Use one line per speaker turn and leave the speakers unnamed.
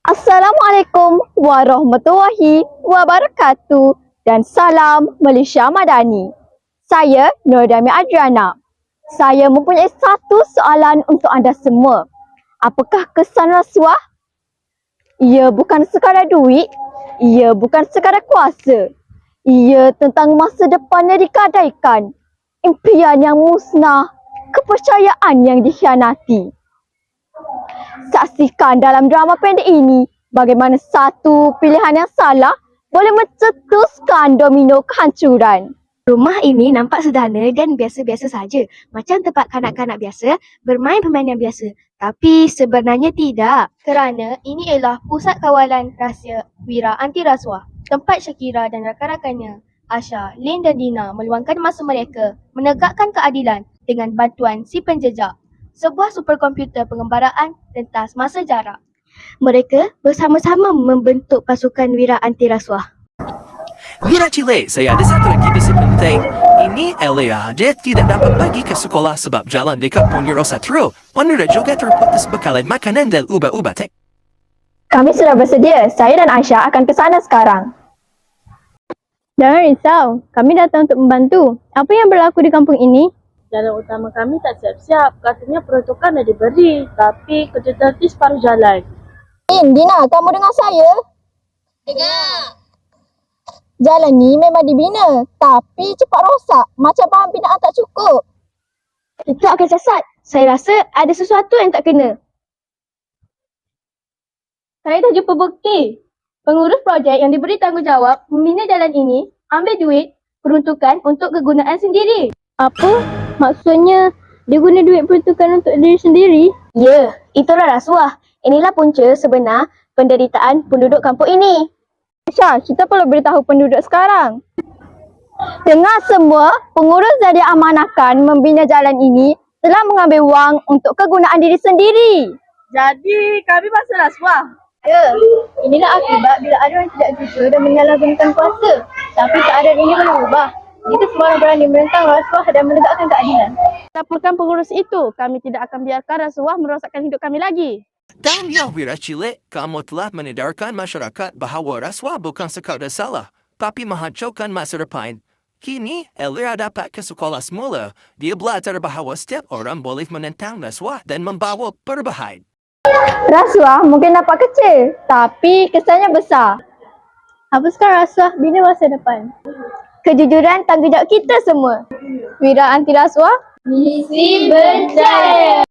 Assalamualaikum warahmatullahi wabarakatuh dan salam Malaysia Madani. Saya Nur Dami Adriana. Saya mempunyai satu soalan untuk anda semua. Apakah kesan rasuah? Ia bukan sekadar duit, ia bukan sekadar kuasa. Ia tentang masa depan yang digadaikan, impian yang musnah, kepercayaan yang dikhianati. Saksikan dalam drama pendek ini bagaimana satu pilihan yang salah boleh mencetuskan domino kehancuran.
Rumah ini nampak sederhana dan biasa-biasa saja. Macam tempat kanak-kanak biasa bermain permainan biasa. Tapi sebenarnya tidak. Kerana ini ialah pusat kawalan rahsia Wira Anti Rasuah. Tempat Shakira dan rakan-rakannya, Asha, Lin dan Dina meluangkan masa mereka menegakkan keadilan dengan bantuan si penjejak. Sebuah superkomputer pengembaraan rentas masa jarak. Mereka bersama-sama membentuk pasukan Wira Anti Rasuah.
Wira Cile, saya ada satu lagi besi penting. Ini Elia, dia tidak dapat pergi ke sekolah sebab jalan dekat Ponderosa True. Wanita juga terputus bekalan makanan dan ubah-ubah tek.
Kami sudah bersedia. Saya dan Aisyah akan ke sana sekarang. Jangan risau, kami datang untuk membantu. Apa yang berlaku di kampung ini?
Jalan utama kami tak siap-siap. Katanya peruntukan dah diberi. Tapi kerja terhenti separuh jalan.
Dina, kamu dengar saya?
Dengar.
Jalan ni memang dibina, tapi cepat rosak. Macam bahan binaan tak cukup.
Itu akan sesat. Saya rasa ada sesuatu yang tak kena. Saya dah jumpa bukti. Pengurus projek yang diberi tanggungjawab membina jalan ini ambil duit peruntukan untuk kegunaan sendiri.
Apa? Maksudnya dia guna duit peruntukan untuk diri sendiri?
Ya, itulah rasuah. Inilah punca sebenar penderitaan penduduk kampung ini.
Aisyah, kita perlu beritahu penduduk sekarang. Dengar semua, pengurus yang diamanahkan membina jalan ini telah mengambil wang untuk kegunaan diri sendiri.
Jadi kami masuk rasuah.
Ya, inilah akibat bila ada orang tidak jujur dan menyalahgunakan kuasa. Tapi keadaan ini belum berubah. Jika semua orang berani menentang rasuah dan menegakkan keadilan.
Laporkan pengurus itu. Kami tidak akan biarkan rasuah merosakkan hidup kami lagi.
Dan ya Wira Cile, kamu telah menedarkan masyarakat bahawa rasuah bukan sekadar salah, tapi menghancurkan masa depan. Kini, Elia dapat ke sekolah semula. Dia belajar bahawa setiap orang boleh menentang rasuah dan membawa perubahan.
Rasuah mungkin nampak kecil, tapi kesannya besar. Hapuskan rasuah, bina masa depan. Kejujuran tanggungjawab kita semua. Wira Anti Rasuah, misi berjaya.